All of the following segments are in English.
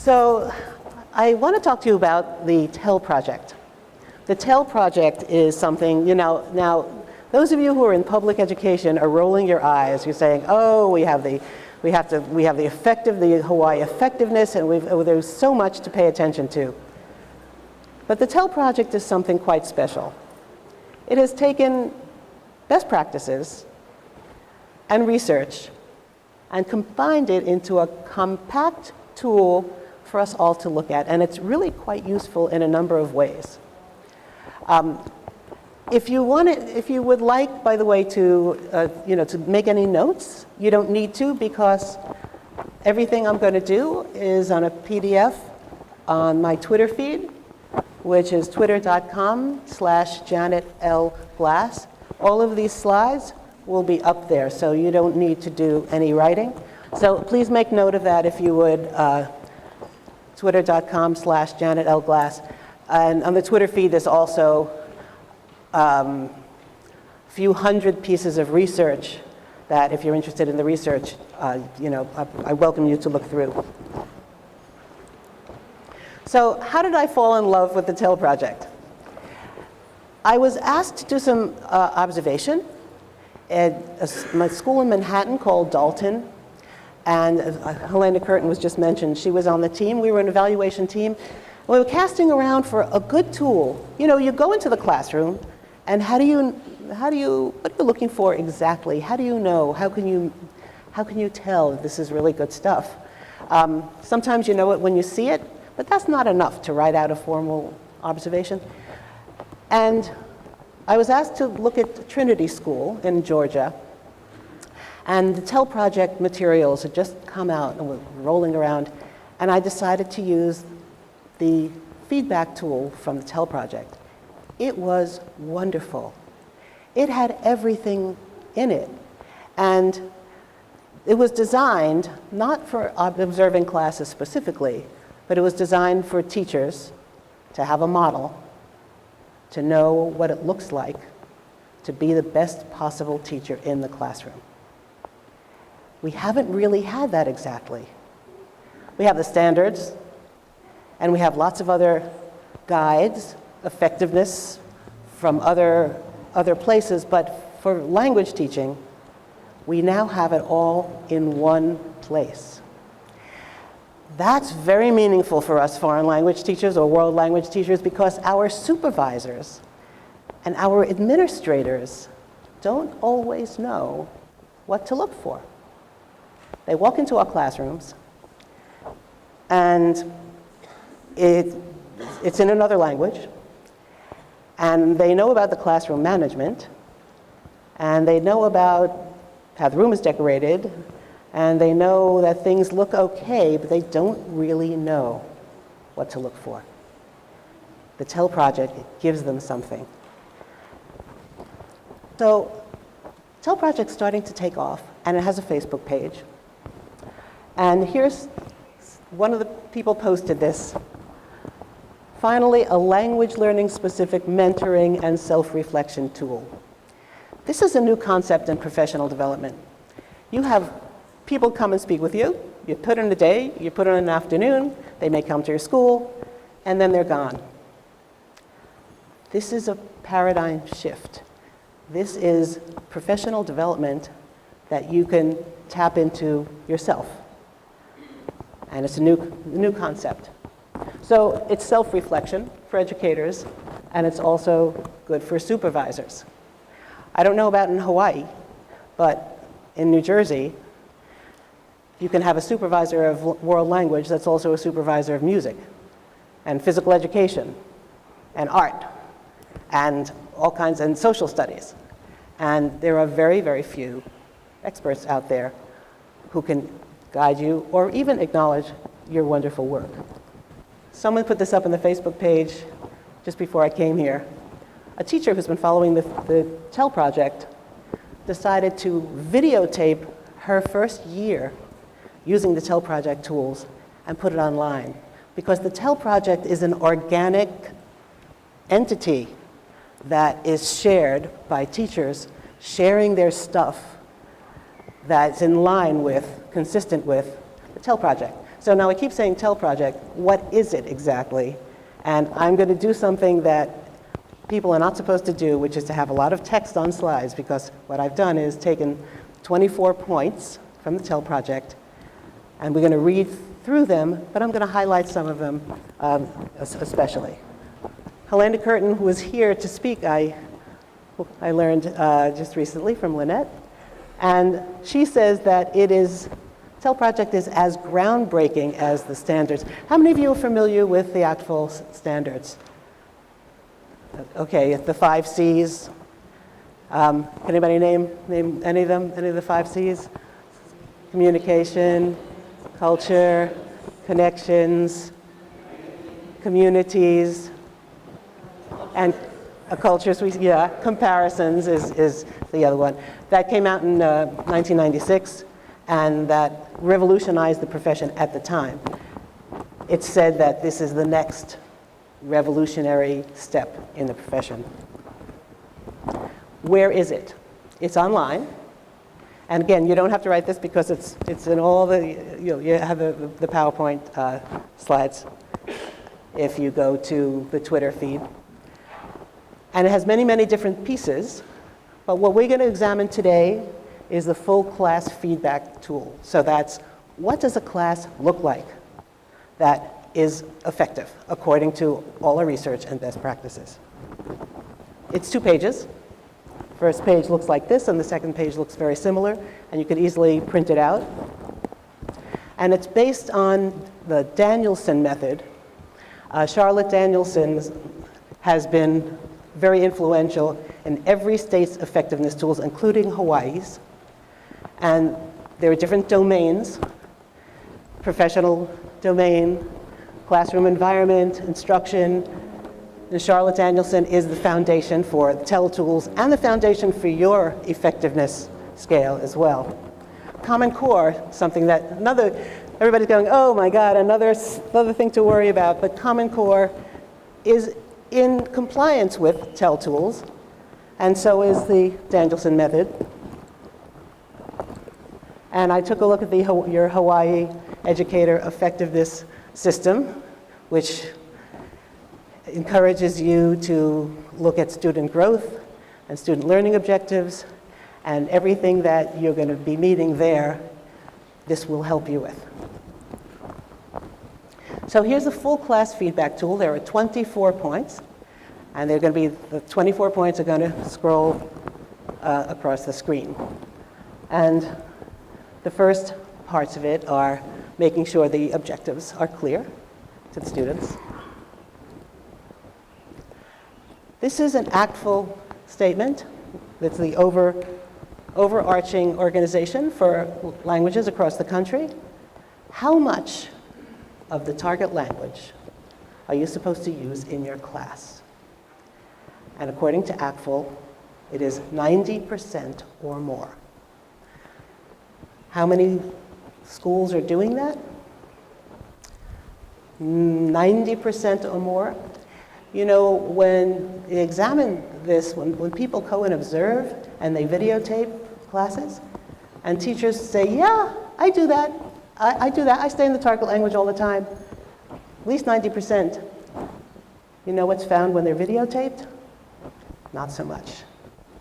So I want to talk to you about the TEL project. The TEL project is something, now those of you who are in public education are rolling your eyes. You're saying, oh, we have the Hawai'i effectiveness, and there's so much to pay attention to. But the TEL project is something quite special. It has taken best practices and research and combined it into a compact tool for us all to look at, and it's really quite useful in a number of ways. If you would like, by the way, to make any notes, you don't need to, because everything I'm going to do is on a PDF on my Twitter feed, which is twitter.com/JanetLGlass. All of these slides will be up there, so you don't need to do any writing. So please make note of that if you would, twitter.com/JanetLGlass. And on the Twitter feed, there's also a few hundred pieces of research that, if you're interested in the research, I welcome you to look through. So how did I fall in love with the TEL project? I was asked to do some observation at my school in Manhattan called Dalton. And Helena Curtin was just mentioned. She was on the team. We were an evaluation team. We were casting around for a good tool. You go into the classroom, and what are you looking for exactly? How do you know? How can you tell if this is really good stuff? Sometimes you know it when you see it, but that's not enough to write out a formal observation. And I was asked to look at Trinity School in Georgia. And the TEL project materials had just come out and were rolling around. And I decided to use the feedback tool from the TEL project. It was wonderful. It had everything in it. And it was designed not for observing classes specifically, but it was designed for teachers to have a model, to know what it looks like to be the best possible teacher in the classroom. We haven't really had that exactly. We have the standards, and we have lots of other guides, effectiveness from other places, but for language teaching, we now have it all in one place. That's very meaningful for us foreign language teachers or world language teachers, because our supervisors and our administrators don't always know what to look for. They walk into our classrooms, and it's in another language, and they know about the classroom management, and they know about how the room is decorated, and they know that things look okay, but they don't really know what to look for. The TEL project gives them something. So TEL project's starting to take off, and it has a Facebook page. And here's one of the people posted this. Finally, a language learning specific mentoring and self-reflection tool. This is a new concept in professional development. You have people come and speak with you. You put in a day, you put in an afternoon, they may come to your school, and then they're gone. This is a paradigm shift. This is professional development that you can tap into yourself. And it's a new concept. So it's self-reflection for educators, and it's also good for supervisors. I don't know about in Hawaii, but in New Jersey, you can have a supervisor of world language that's also a supervisor of music and physical education and art and all kinds, and social studies. And there are very, very few experts out there who can guide you or even acknowledge your wonderful work. Someone put this up on the Facebook page just before I came here. A teacher who's been following the TEL project decided to videotape her first year using the TEL project tools and put it online, because the TEL project is an organic entity that is shared by teachers sharing their stuff that's in line with, consistent with the TEL project. So now I keep saying TEL project. What is it exactly? And I'm going to do something that people are not supposed to do, which is to have a lot of text on slides, because what I've done is taken 24 points from the TEL project, and we're going to read through them, but I'm going to highlight some of them especially. Helena Curtin, who was here to speak, I learned just recently from Lynette, and she says that TEL project is as groundbreaking as the standards. How many of you are familiar with the actual standards? Okay, the 5 C's. Can anybody name any of them? Any of the 5 C's? Communication, culture, connections, communities, and cultures. Comparisons is the other one. That came out in 1996, and that revolutionized the profession at the time. It said that this is the next revolutionary step in the profession. Where is it? It's online. And again, you don't have to write this because it's in all the, you have the PowerPoint slides if you go to the Twitter feed. And it has many, many different pieces. But what we're going to examine today is the full class feedback tool. So that's, what does a class look like that is effective according to all our research and best practices? It's 2 pages. First page looks like this, and the second page looks very similar, and you could easily print it out. And it's based on the Danielson method. Charlotte Danielson has been very influential in every state's effectiveness tools, including Hawaii's. And there are different domains: professional domain, classroom environment, instruction. And Charlotte Danielson is the foundation for TEL tools and the foundation for your effectiveness scale as well. Common Core, something that everybody's going, oh my God, another thing to worry about. But Common Core is in compliance with TEL tools, and so is the Danielson method. And I took a look at your Hawaii Educator Effectiveness System, which encourages you to look at student growth and student learning objectives, and everything that you're going to be meeting there, this will help you with. So here's the full class feedback tool. There are 24 points, and they're going to be, the 24 points are going to scroll across the screen. And the first parts of it are making sure the objectives are clear to the students. This is an ACTFL statement. It's the overarching organization for languages across the country. How much of the target language are you supposed to use in your class? And according to ACTFL, it is 90% or more. How many schools are doing that? 90% or more. You know, when you examine this, when people go and observe and they videotape classes, and teachers say, yeah, I do that. I do that. I stay in the target language all the time. At least 90%. You know what's found when they're videotaped? Not so much.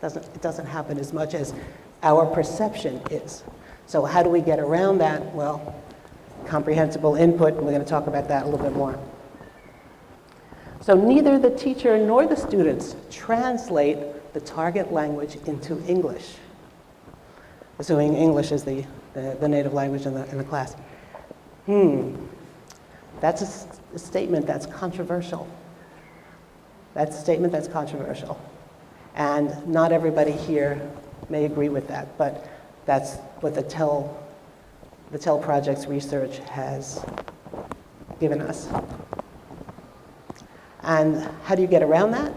It doesn't happen as much as our perception is. So how do we get around that? Well, comprehensible input, and we're going to talk about that a little bit more. So neither the teacher nor the students translate the target language into English, assuming English is the native language in the class. That's a statement that's controversial. That's a statement that's controversial. And not everybody here may agree with that, but that's what the TEL Project's research has given us. And how do you get around that?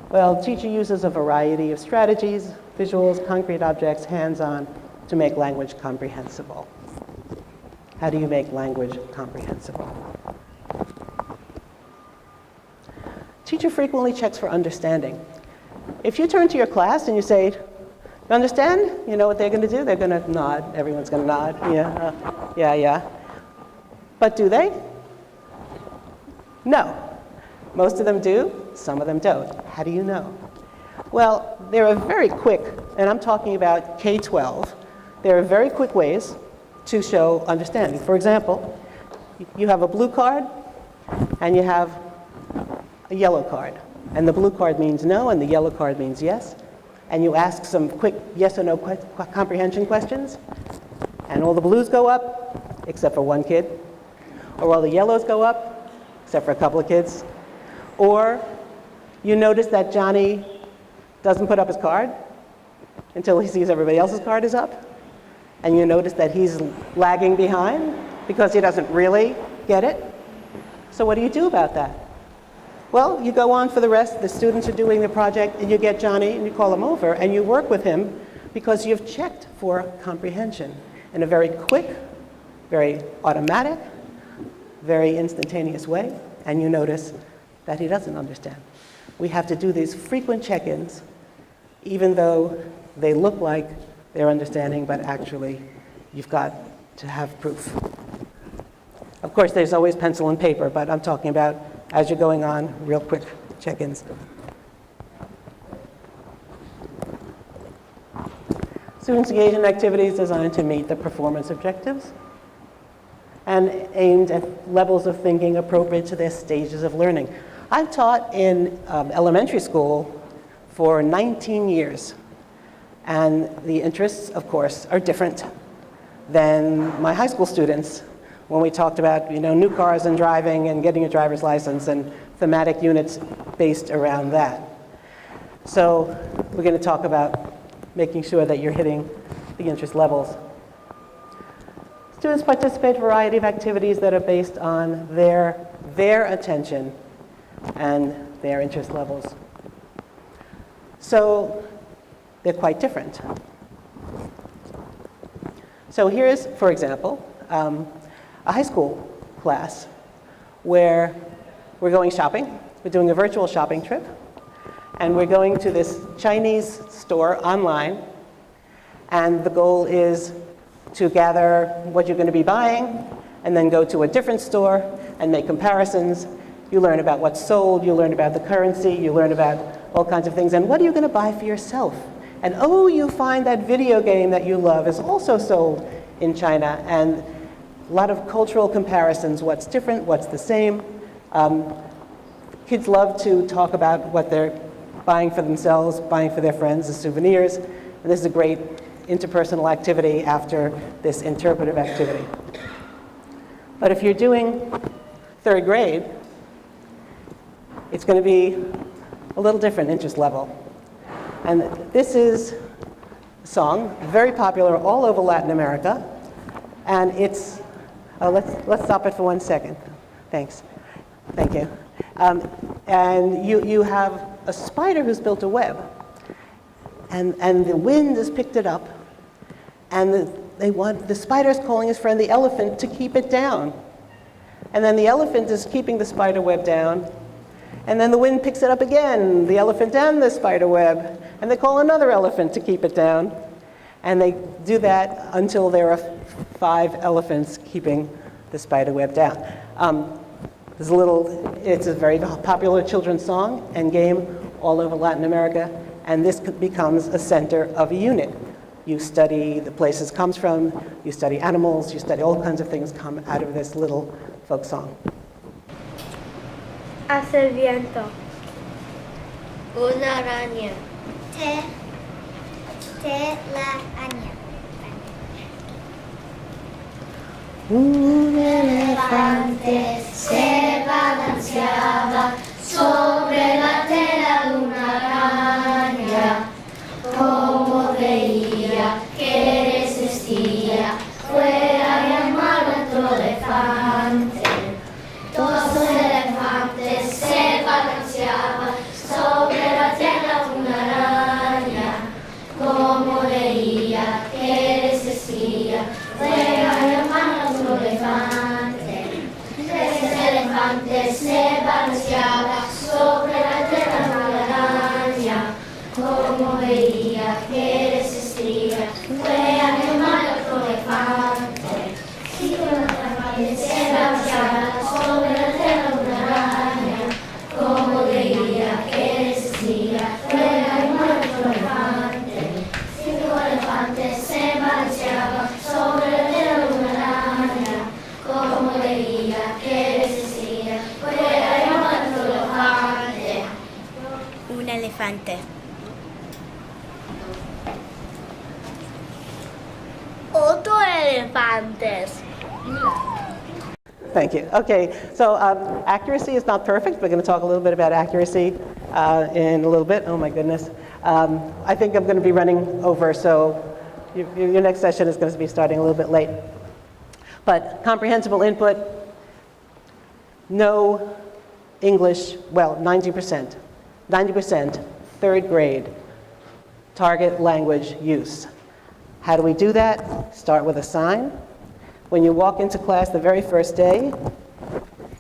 Well, the teacher uses a variety of strategies: visuals, concrete objects, hands-on, to make language comprehensible. How do you make language comprehensible? Teacher frequently checks for understanding. If you turn to your class and you say, you understand? You know what they're going to do? They're going to nod. Everyone's going to nod. Yeah. But do they? No. Most of them do, some of them don't. How do you know? Well, there are very quick, and I'm talking about K-12, there are very quick ways to show understanding. For example, you have a blue card and you have a yellow card. And the blue card means no and the yellow card means yes. And you ask some quick yes or no comprehension questions. And all the blues go up, except for one kid. Or all the yellows go up, except for a couple of kids. Or you notice that Johnny doesn't put up his card until he sees everybody else's card is up. And you notice that he's lagging behind because he doesn't really get it. So what do you do about that? Well, you go on for the rest. The students are doing the project, and you get Johnny, and you call him over, and you work with him because you've checked for comprehension in a very quick, very automatic, very instantaneous way, and you notice that he doesn't understand. We have to do these frequent check-ins, even though they look like they're understanding, but actually you've got to have proof. Of course, there's always pencil and paper, but I'm talking about as you're going on, real quick check-ins. Students engage in activities designed to meet the performance objectives and aimed at levels of thinking appropriate to their stages of learning. I've taught in elementary school for 19 years, and the interests, of course, are different than my high school students when we talked about new cars and driving and getting a driver's license and thematic units based around that. So we're going to talk about making sure that you're hitting the interest levels. Students participate in a variety of activities that are based on their attention and their interest levels. So they're quite different. So here's, for example, a high school class where we're going shopping. We're doing a virtual shopping trip. And we're going to this Chinese store online. And the goal is to gather what you're going to be buying and then go to a different store and make comparisons. You learn about what's sold. You learn about the currency. You learn about all kinds of things. And what are you going to buy for yourself? And oh, you find that video game that you love is also sold in China. And a lot of cultural comparisons, what's different, what's the same. Kids love to talk about what they're buying for themselves, buying for their friends as souvenirs. And this is a great interpersonal activity after this interpretive activity. But if you're doing third grade, it's going to be a little different interest level. And this is a song, very popular all over Latin America. And it's let's stop it for 1 second. Thanks. Thank you. And you have a spider who's built a web. And the wind has picked it up. And the spider's calling his friend the elephant to keep it down. And then the elephant is keeping the spider web down. And then the wind picks it up again, the elephant and the spider web. And they call another elephant to keep it down. And they do that until there are 5 elephants keeping the spider web down. It's a very popular children's song and game all over Latin America. And this becomes a center of a unit. You study the places it comes from, you study animals, you study all kinds of things come out of this little folk song. Hace el viento. Una araña. Telaraña. Un elefante se balanceaba sobre la tela de una araña. Como veía que resistía, fue a llamar a otro elefante. Dos elefantes se balanceaban sobre la tela de una araña. Como veía que resistía, fue a llamar a otro elefante. Tres elefantes se balanceaban sobre la tela de una araña. Como veía que resistía, fue a llamar a otro elefante. se balanceaba sobre la tela una araña, como veía que decía, fuera un muerto elefante. Cinco elefantes se balanceaban sobre la tela una araña, como veía que decía, fuera un muerto elefante. Un elefante. Otro elefantes. Thank you. Okay, so accuracy is not perfect. We're going to talk a little bit about accuracy in a little bit. Oh my goodness. I think I'm going to be running over, so your next session is going to be starting a little bit late. But comprehensible input, no English, well, 90%. 90% third grade target language use. How do we do that? Start with a sign. When you walk into class the very first day,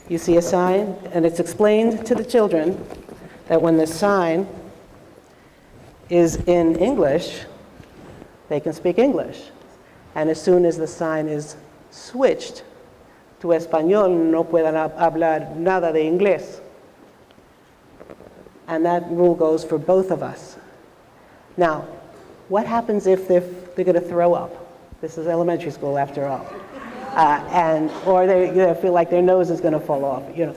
you see a sign, and it's explained to the children that when the sign is in English, they can speak English. And as soon as the sign is switched to Español, no puedan hablar nada de inglés. And that rule goes for both of us. Now, what happens if they're going to throw up? This is elementary school after all. Or they feel like their nose is going to fall off. You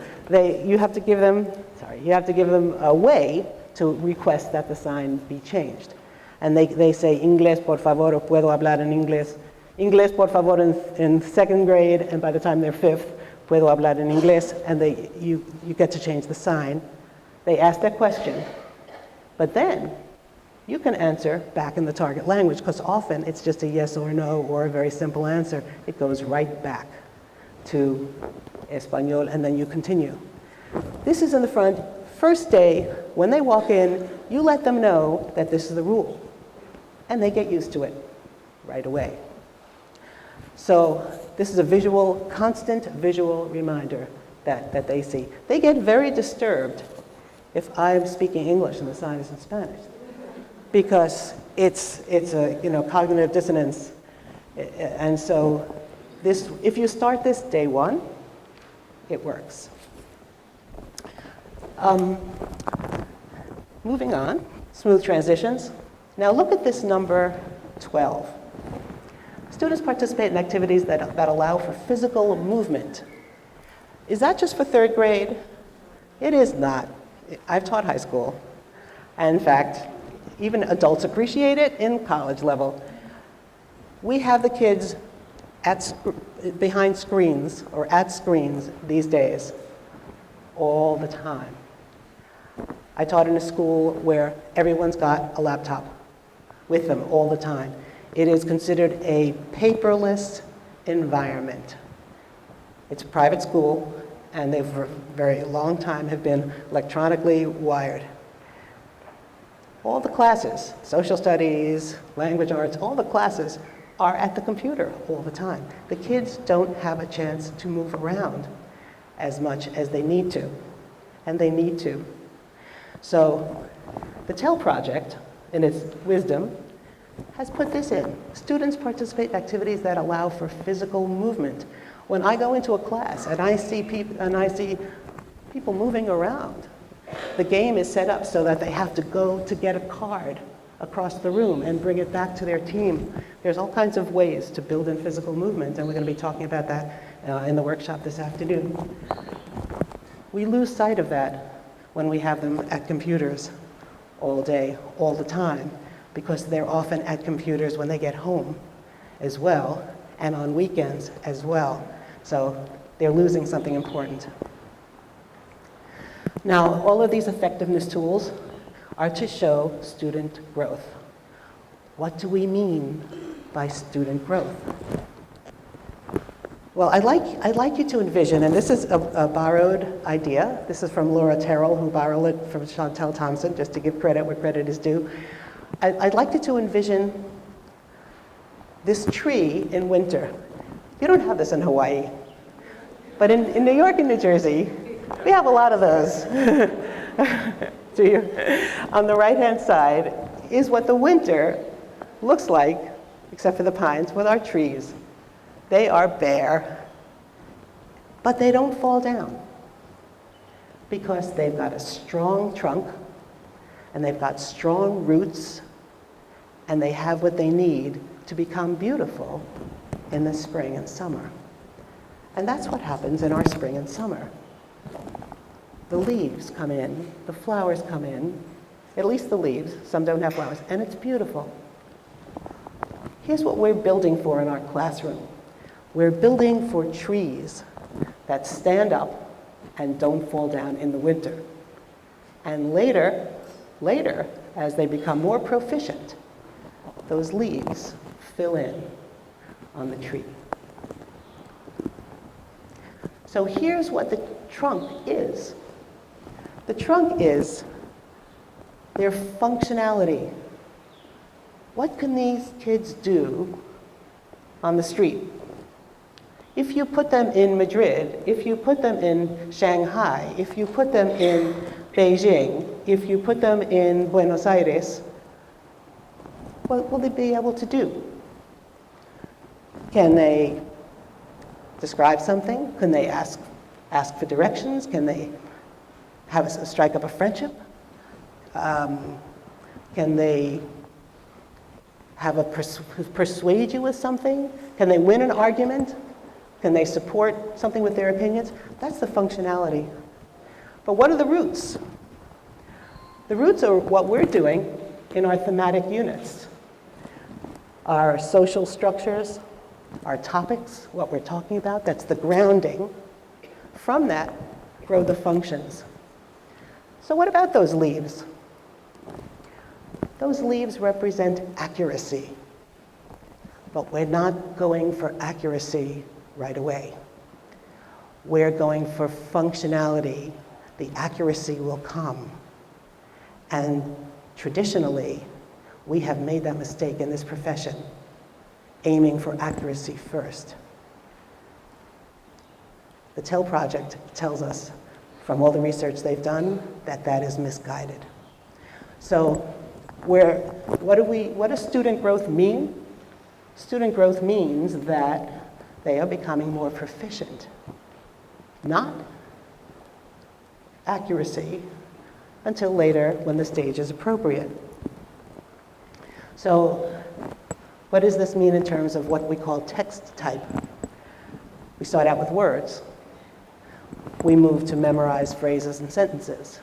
have to give them a way to request that the sign be changed. And they say, Inglés, por favor, o puedo hablar en inglés. Inglés, por favor, in second grade, and by the time they're fifth, puedo hablar en inglés, and you get to change the sign. They ask that question, but then you can answer back in the target language, because often it's just a yes or no or a very simple answer. It goes right back to Español, and then you continue. This is in the front. First day, when they walk in, you let them know that this is the rule, and they get used to it right away. So this is a constant visual reminder that they see. They get very disturbed if I'm speaking English and the sign is in Spanish, because it's a cognitive dissonance. And so if you start this day one, it works. Moving on, smooth transitions. Now look at this number 12. Students participate in activities that allow for physical movement. Is that just for third grade? It is not. I've taught high school. And in fact, even adults appreciate it in college level. We have the kids behind screens or at screens these days all the time. I taught in a school where everyone's got a laptop with them all the time. It is considered a paperless environment. It's a private school, and they for a very long time have been electronically wired. All the classes, social studies, language arts, all the classes are at the computer all the time. The kids don't have a chance to move around as much as they need to, and they need to. So the TELL project, in its wisdom, has put this in. Students participate in activities that allow for physical movement. When I go into a class and I see people moving around, the game is set up so that they have to go to get a card across the room and bring it back to their team. There's all kinds of ways to build in physical movement, and we're going to be talking about that in the workshop this afternoon. We lose sight of that when we have them at computers all day, all the time, because they're often at computers when they get home as well, and on weekends as well. So they're losing something important. Now, all of these effectiveness tools are to show student growth. What do we mean by student growth? Well, I'd like you to envision, and this is a borrowed idea. This is from Laura Terrell, who borrowed it from Chantel Thompson, just to give credit where credit is due. I'd like you to envision this tree in winter. You don't have this in Hawaii, but in New York and New Jersey, we have a lot of those. On the right-hand side is what the winter looks like, except for the pines, with our trees. They are bare. but they don't fall down because they've got a strong trunk and they've got strong roots and they have what they need to become beautiful in the spring and summer. And that's what happens in our spring and summer. The leaves come in, the flowers come in, at least the leaves, some don't have flowers, and it's beautiful. Here's what we're building for in our classroom. We're building for trees that stand up and don't fall down in the winter. And later, as they become more proficient, those leaves fill in on the tree. So here's what the trunk is. The trunk is their functionality. What can these kids do on the street? If you put them in Madrid, if you put them in Shanghai, if you put them in Beijing, if you put them in Buenos Aires, what will they be able to do? Can they describe something? Can they ask for directions? Can they strike up a friendship? Can they persuade you with something? Can they win an argument? Can they support something with their opinions? That's the functionality. But what are the roots? The roots are what we're doing in our thematic units. Our social structures, our topics, what we're talking about, that's the grounding. From that grow the functions. So what about those leaves? Those leaves represent accuracy. But we're not going for accuracy right away. We're going for functionality. The accuracy will come. And traditionally, we have made that mistake in this profession, aiming for accuracy first. The TEL project tells us, from all the research they've done, that that is misguided. So what does student growth mean? Student growth means that they are becoming more proficient, not accuracy until later when the stage is appropriate. So what does this mean in terms of what we call text type? We start out with words. We move to memorize phrases and sentences.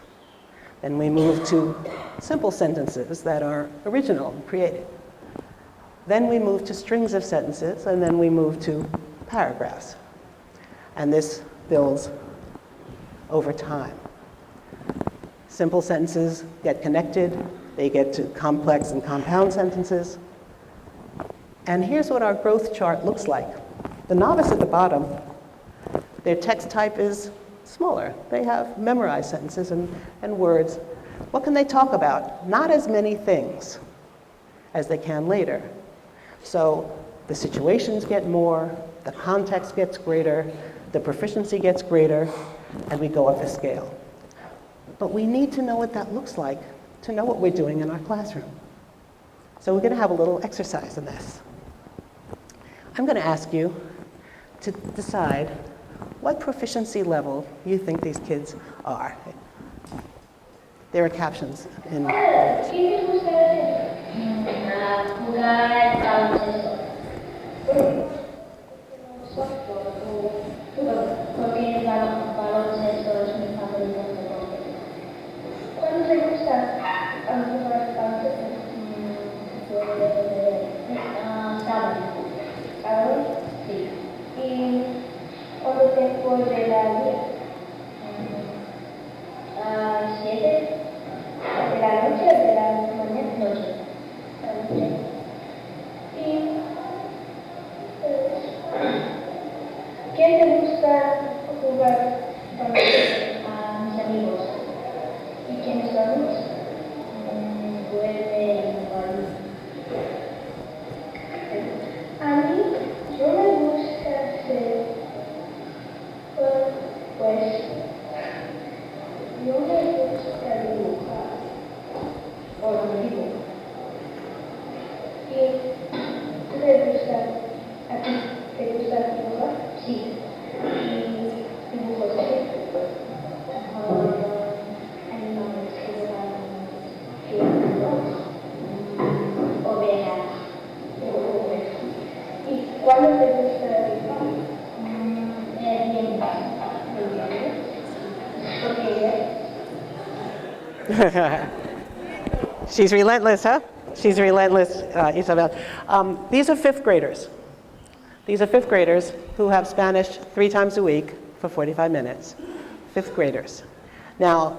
Then we move to simple sentences that are original and creative. Then we move to strings of sentences, and then we move to paragraphs. And this builds over time. Simple sentences get connected. They get to complex and compound sentences. And here's what our growth chart looks like. The novice at the bottom, their text type is smaller. They have memorized sentences and words. What can they talk about? Not as many things as they can later. So the situations get more, the context gets greater, the proficiency gets greater, and we go up the scale. But we need to know what that looks like to know what we're doing in our classroom. So we're going to have a little exercise in this. I'm going to ask you to decide what proficiency level you think these kids are. There are captions in She's relentless, huh? She's relentless, Isabel. These are fifth graders. These are fifth graders who have Spanish 3 times a week for 45 minutes. Fifth graders. Now,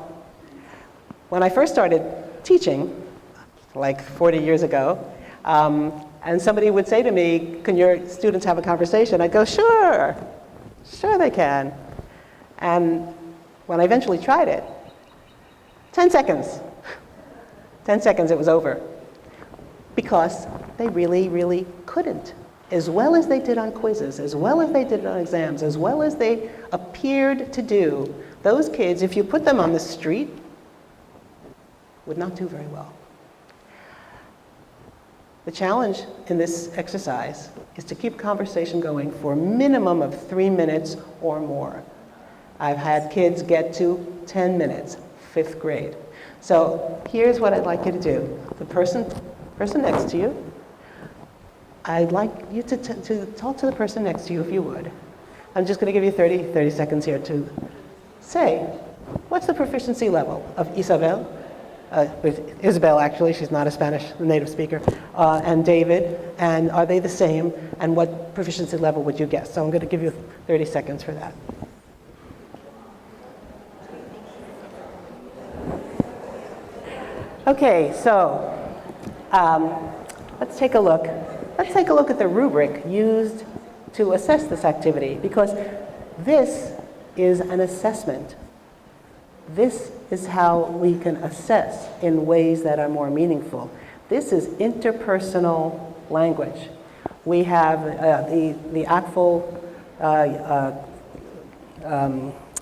when I first started teaching, like 40 years ago, and somebody would say to me, can your students have a conversation? I'd go, sure they can. And when I eventually tried it, 10 seconds. 10 seconds, it was over. Because they really, really couldn't. As well as they did on quizzes, as well as they did on exams, as well as they appeared to do, those kids, if you put them on the street, would not do very well. The challenge in this exercise is to keep conversation going for a minimum of 3 minutes or more. I've had kids get to 10 minutes, 5th grade. So here's what I'd like you to do. The person next to you, I'd like you to talk to the person next to you if you would. I'm just going to give you 30 seconds here to say, what's the proficiency level of Isabel? Isabel, actually, she's not a Spanish native speaker, and David, and are they the same, and what proficiency level would you guess? So I'm going to give you 30 seconds for that. Okay, so let's take a look. Let's take a look at the rubric used to assess this activity, because this is an assessment. This is how we can assess in ways that are more meaningful. This is interpersonal language. We have the ACTFL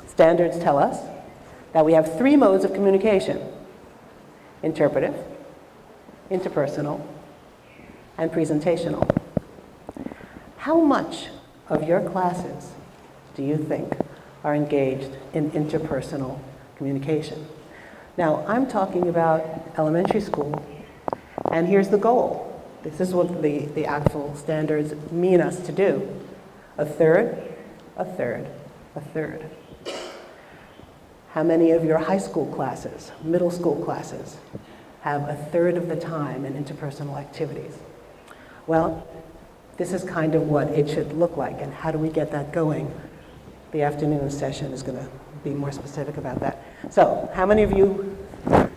standards tell us that we have 3 modes of communication: interpretive, interpersonal, and presentational. How much of your classes do you think are engaged in interpersonal communication? Now, I'm talking about elementary school, and here's the goal. This is what the ACTFL standards mean us to do. A third, a third, a third. How many of your high school classes, middle school classes, have a third of the time in interpersonal activities? Well, this is kind of what it should look like, and how do we get that going? The afternoon session is going to be more specific about that. So, how many of you,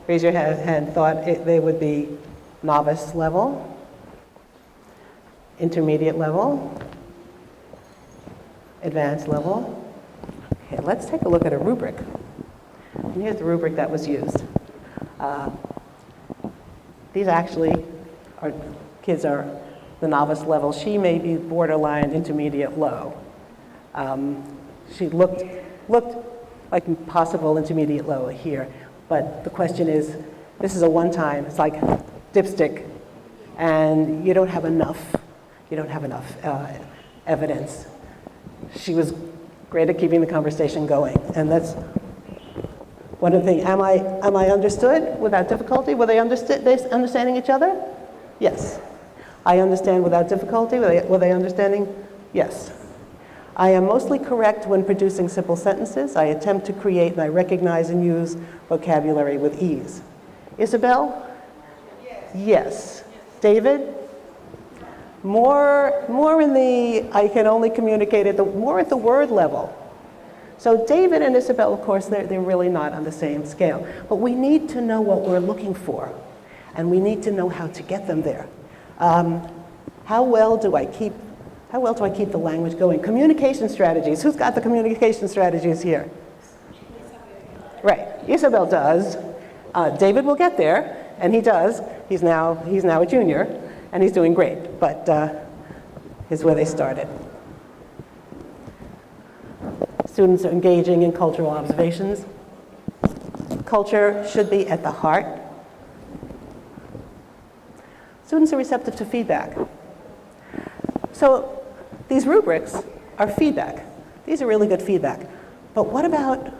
raise your hand, thought they would be novice level, intermediate level, advanced level? Okay, let's take a look at a rubric. And here's the rubric that was used. These actually are, kids are the novice level. She may be borderline intermediate low. She looked like possible intermediate low here. But the question is, this is a one-time, it's like dipstick, and you don't have enough evidence. She was great at keeping the conversation going, and that's one of the things. Am I understood without difficulty? Were they understanding each other? Yes. I understand without difficulty. Were they understanding? Yes. I am mostly correct when producing simple sentences. I attempt to create and I recognize and use vocabulary with ease. Isabel? Yes. David? More in the, I can only communicate more at the word level. So David and Isabel, of course, they're really not on the same scale. But we need to know what we're looking for, and we need to know how to get them there. How well do I keep the language going? Communication strategies. Who's got the communication strategies here? Right. Isabel does. David will get there, and he does. He's now a junior, and he's doing great. But here's where they started. Students are engaging in cultural observations. Culture should be at the heart. Students are receptive to feedback. So these rubrics are feedback. These are really good feedback. But what about,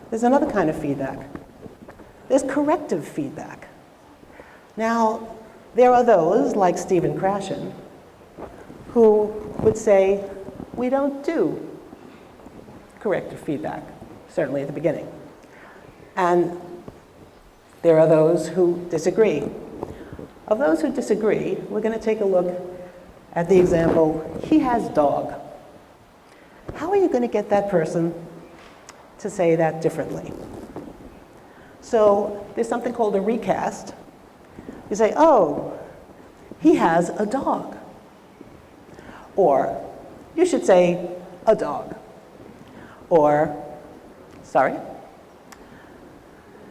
there's another kind of feedback. There's corrective feedback. Now, there are those, like Stephen Krashen, who would say, we don't do corrective feedback, certainly at the beginning. And There are those who disagree. Of those who disagree, we're going to take a look at the example, he has dog. How are you going to get that person to say that differently? So there's something called a recast. You say, oh, he has a dog. Or you should say a dog. Or, sorry.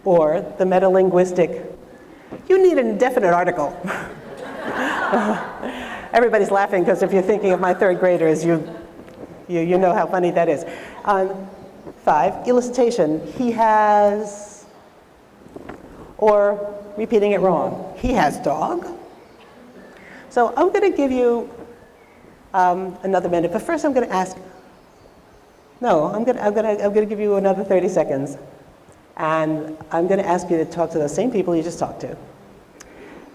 Or the metalinguistic, you need an indefinite article. Everybody's laughing because if you're thinking of my third graders, you know how funny that is. 5, elicitation, he has, or repeating it wrong, he has dog. So I'm going to give you another minute, but first I'm going to ask, no, I'm going to give you another 30 seconds. And I'm going to ask you to talk to those same people you just talked to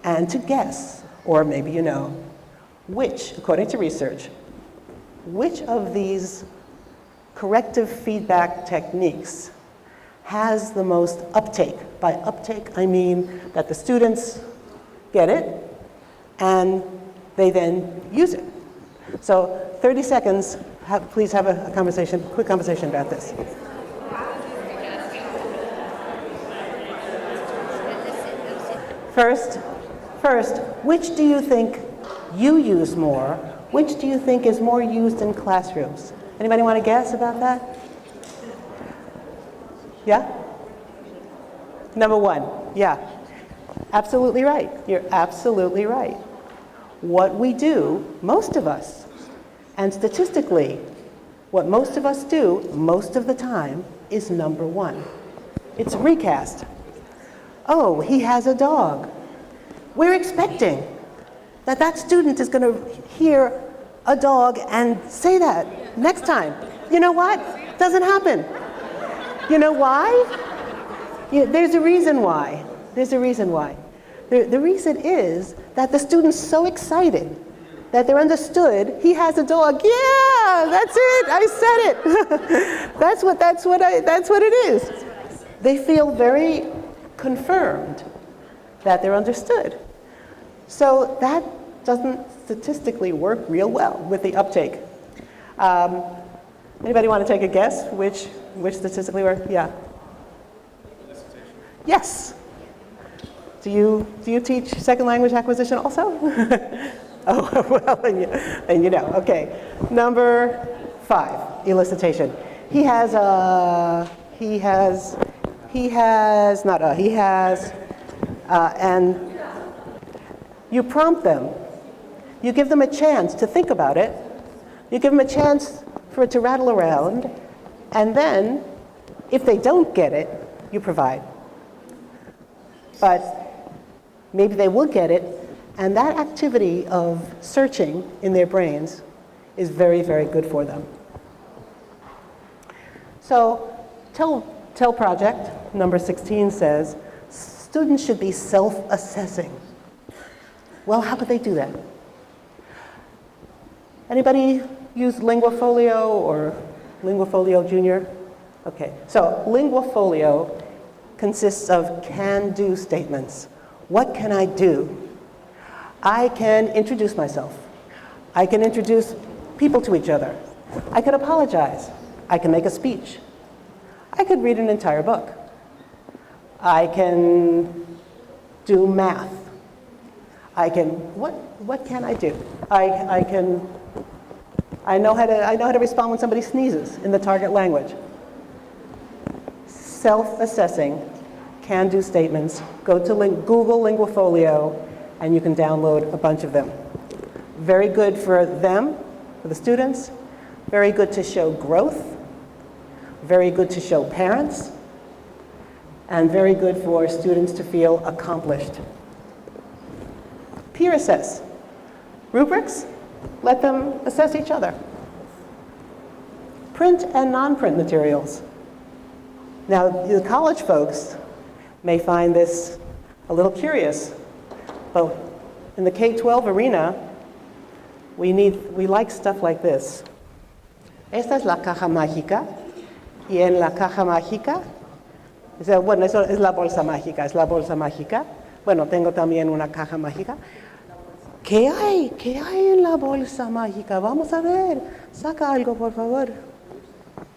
and to guess, or maybe you know, which, according to research, which of these corrective feedback techniques has the most uptake. By uptake, I mean that the students get it and they then use it. So 30 seconds, please have a conversation, quick conversation about this. First, which do you think you use more? Which do you think is more used in classrooms? Anybody want to guess about that? Yeah? Number 1, yeah. Absolutely right. You're absolutely right. What we do, most of us, and statistically, what most of us do most of the time is number 1. It's recast. Oh, he has a dog. We're expecting that that student is going to hear a dog and say that next time. You know what? Doesn't happen. You know why? There's a reason why. There's a reason why. The reason is that the student's so excited that they're understood. He has a dog. Yeah, that's it. I said it. that's what it is. They feel very confirmed that they're understood. So that doesn't statistically work real well with the uptake. Anybody want to take a guess which statistically work? Yeah. Yes. Do you teach second language acquisition also? Oh, well, then you know. Okay. Number 5, elicitation. And you prompt them. You give them a chance to think about it. You give them a chance for it to rattle around. And then, if they don't get it, you provide. But maybe they will get it, and that activity of searching in their brains is very, very good for them. So, TELL project number 16 says, students should be self-assessing. Well, how could they do that? Anybody use LinguaFolio or LinguaFolio Junior? Okay, so LinguaFolio consists of can-do statements. What can I do? I can introduce myself. I can introduce people to each other. I could apologize. I can make a speech. I could read an entire book. I can do math. I can, what can I do? I know how to respond when somebody sneezes in the target language. Self-assessing, can-do statements. Go to Google LinguaFolio, and you can download a bunch of them. Very good for them, for the students. Very good to show growth. Very good to show parents. And very good for students to feel accomplished. Peer assess. Rubrics, let them assess each other. Print and non-print materials. Now, the college folks may find this a little curious, but in the K-12 arena, we like stuff like this. Esta es la caja mágica, y en la caja mágica Bueno, eso es la bolsa mágica, es la bolsa mágica. Bueno, tengo también una caja mágica. ¿Qué hay? ¿Qué hay en la bolsa mágica? Vamos a ver. Saca algo, por favor.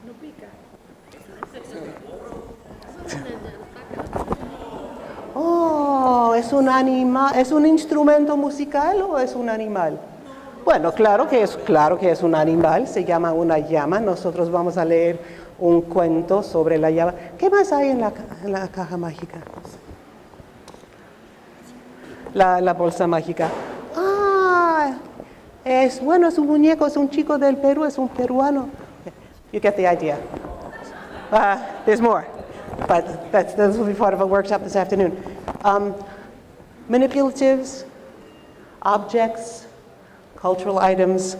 No pica. Oh, ¿es un animal? ¿Es un instrumento musical o es un animal? Bueno, claro que es un animal. Se llama una llama. Nosotros vamos a leer un cuento sobre la llama. ¿Qué más hay en la caja mágica? La bolsa mágica. Ah, es un muñeco, es un chico del Perú, es un peruano. You get the idea. There's more, but this will be part of a workshop this afternoon. Manipulatives, objects, cultural items,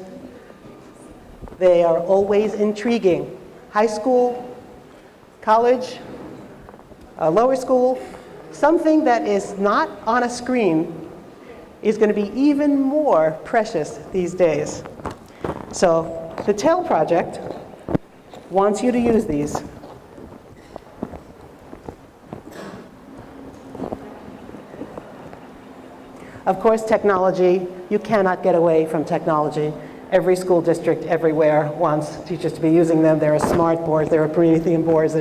they are always intriguing. High school, college, lower school, something that is not on a screen is going to be even more precious these days. So the TEL project wants you to use these. Of course, technology, you cannot get away from technology. Every school district everywhere wants teachers to be using them. There are smart boards, there are Promethean boards,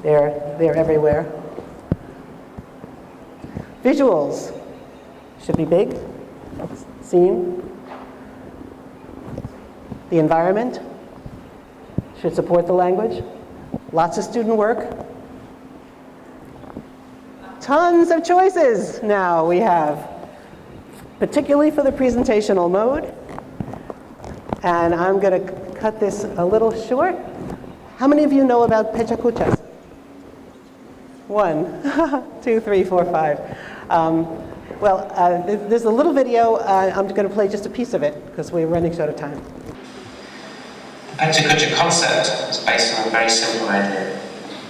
they're everywhere. Visuals should be big, seen. The environment should support the language. Lots of student work. Tons of choices now we have, particularly for the presentational mode. And I'm going to cut this a little short. How many of you know about pecha-kuchas? 1, 2, 3, 4, 5. There's a little video. I'm going to play just a piece of it because we're running short of time. The pecha-kucha concept is based on a very simple idea.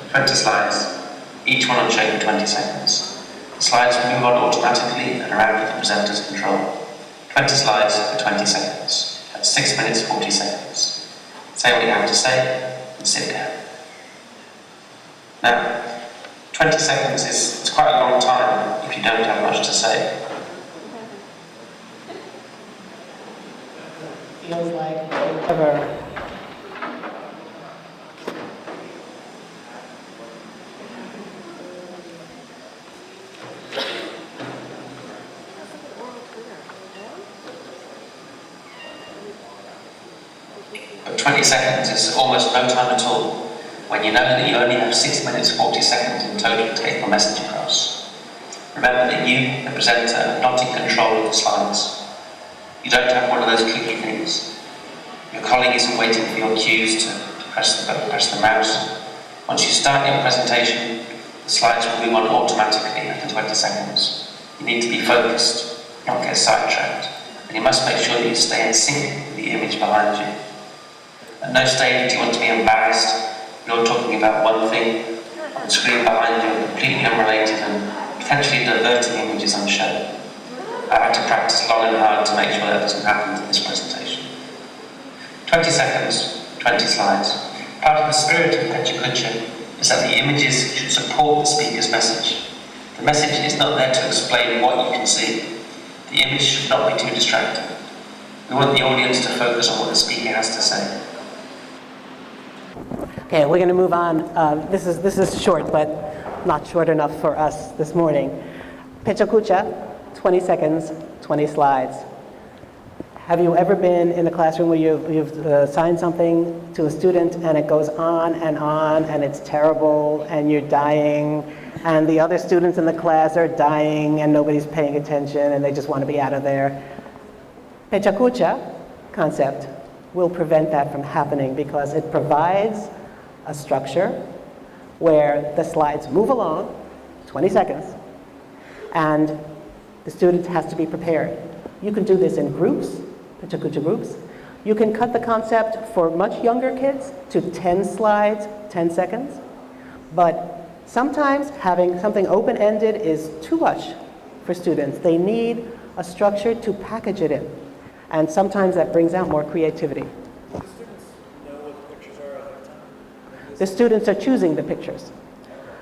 20 slides, each one on show for 20 seconds. The slides move on automatically and around with the presenter's control. 20 slides for 20 seconds. That's 6 minutes 40 seconds. Say what you have to say and sit down. Now, 20 seconds is quite a long time if you don't have much to say. Feels like forever. But 20 seconds is almost no time at all when you know that you only have 6 minutes 40 seconds in total to get your message across. Remember that you, the presenter, are not in control of the slides. You don't have one of those clicky things. Your colleague isn't waiting for your cues to press the mouse. Once you start your presentation, the slides will move on automatically after 20 seconds. You need to be focused, not get sidetracked, and you must make sure that you stay in sync with the image behind you. At no stage do you want to be embarrassed. You're talking about one thing, on the screen behind you, completely unrelated and potentially diverting images on show. I had to practice long and hard to make sure that doesn't happen in this presentation. 20 seconds, 20 slides. Part of the spirit of pecha-kucha is that the images should support the speaker's message. The message is not there to explain what you can see. The image should not be too distracting. We want the audience to focus on what the speaker has to say. Okay, we're going to move on. This is short, but not short enough for us this morning. Pecha-kucha, 20 seconds, 20 slides. Have you ever been in a classroom where you've assigned something to a student and it goes on and it's terrible and you're dying and the other students in the class are dying and nobody's paying attention and they just want to be out of there? Pecha-kucha concept will prevent that from happening because it provides a structure where the slides move along, 20 seconds, and the student has to be prepared. You can do this in groups, pecha-kucha groups. You can cut the concept for much younger kids to 10 slides, 10 seconds, but sometimes having something open-ended is too much for students. They need a structure to package it in, and sometimes that brings out more creativity. Do the students know what the pictures are ahead of time? The students are choosing the pictures.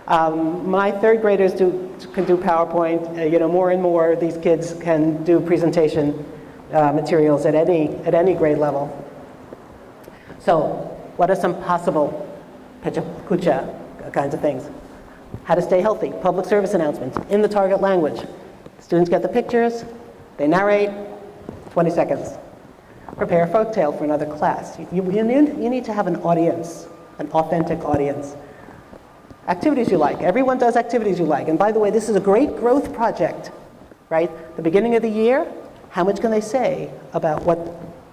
My third graders can do PowerPoint. More and more these kids can do presentation materials at any grade level. So what are some possible pecha-kucha kinds of things? How to stay healthy, public service announcements in the target language. Students get the pictures, they narrate, 20 seconds. Prepare a folktale for another class. You need to have an audience, an authentic audience. Activities you like. Everyone does activities you like. And by the way, this is a great growth project, right? The beginning of the year, how much can they say about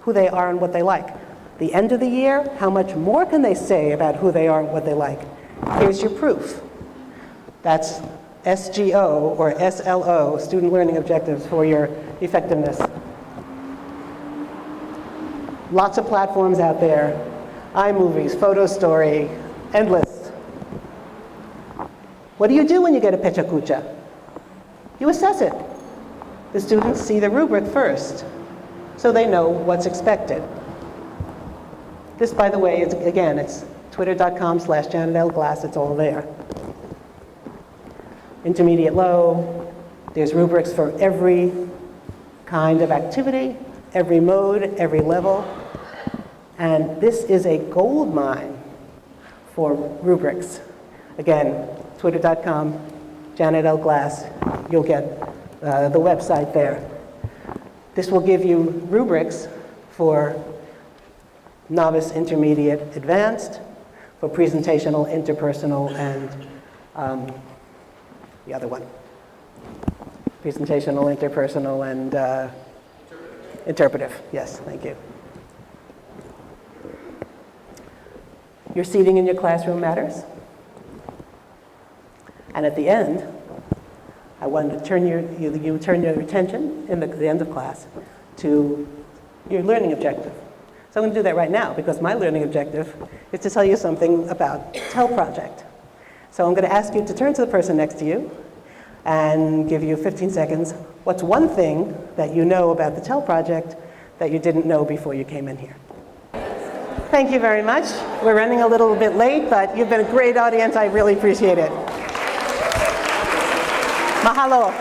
who they are and what they like? The end of the year, how much more can they say about who they are and what they like? Here's your proof. That's SGO or SLO, Student Learning Objectives, for your effectiveness. Lots of platforms out there. iMovies, Photo Story, endless. What do you do when you get a pecha-kucha? You assess it. The students see the rubric first, so they know what's expected. This, by the way, is, again, it's twitter.com/JanetLGlass. It's all there. Intermediate low. There's rubrics for every kind of activity, every mode, every level. And this is a gold mine for rubrics. Again, twitter.com/JanetLGlass. You'll get the website there. This will give you rubrics for novice, intermediate, advanced, for presentational, interpersonal, and the other one. Presentational, interpersonal, and interpretive. Yes, thank you. Your seating in your classroom matters. And at the end, I want to turn your attention in the end of class to your learning objective. So I'm going to do that right now because my learning objective is to tell you something about TEL project. So I'm going to ask you to turn to the person next to you and give you 15 seconds. What's one thing that you know about the TEL project that you didn't know before you came in here? Thank you very much. We're running a little bit late, but you've been a great audience. I really appreciate it. Mahalo.